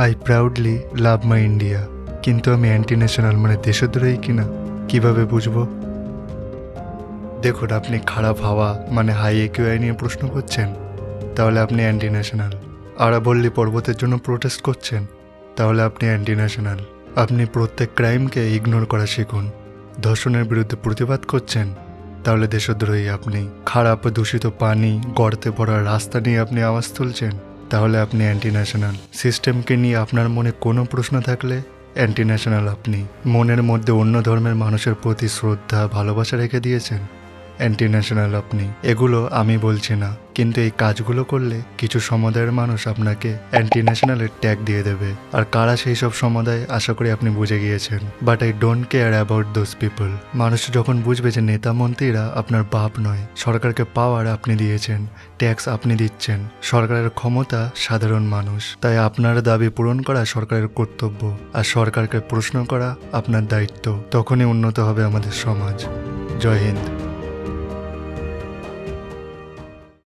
I proudly love my India, কিন্তু আমি anti national মানে দেশদ্রোহী কিনা কিভাবে বুঝবো? দেখুন, আপনি খারাপ হাওয়া মানে হাই একিউআই নিয়ে প্রশ্ন করছেন, তাহলে আপনি অ্যান্টি ন্যাশনাল। আরাবল্লী পর্বতের জন্য প্রোটেস্ট করছেন, তাহলে আপনি অ্যান্টি ন্যাশনাল। আপনি প্রত্যেক ক্রাইমকে ইগনোর করা শিখুন। ধর্ষণের বিরুদ্ধে প্রতিবাদ করছেন, তাহলে দেশদ্রোহী আপনি। খারাপ দূষিত পানি, গর্তে পড়া রাস্তা নিয়ে আপনি আওয়াজ তুলছেন, তাহলে আপনি অ্যান্টি ন্যাশনাল। সিস্টেমকে নিয়ে আপনার মনে কোনো প্রশ্ন থাকলে অ্যান্টি ন্যাশনাল আপনি। মনের মধ্যে অন্য ধর্মের মানুষের প্রতি শ্রদ্ধা ভালোবাসা রেখে দিয়েছেন, অ্যান্টি ন্যাশনাল আপনি। এগুলো আমি বলছি না, কিন্তু এই কাজগুলো করলে কিছু সম্প্রদায়ের মানুষ আপনাকে অ্যান্টি ন্যাশনালের ট্যাগ দিয়ে দেবে। আর কারা সেই সব সম্প্রদায় আশা করি আপনি বুঝে গিয়েছেন। But I don't care about those people. মানুষ যখন বুঝবে যে নেতা মন্ত্রীরা আপনার বাপ নয়, সরকারকে পাওয়ার আপনি দিয়েছেন, ট্যাক্স আপনি দিচ্ছেন, সরকারের ক্ষমতা সাধারণ মানুষ, তাই আপনার দাবি পূরণ করা সরকারের কর্তব্য, আর সরকারকে প্রশ্ন করা আপনার দায়িত্ব। তখনই উন্নত হবে আমাদের সমাজ। জয় হিন্দ।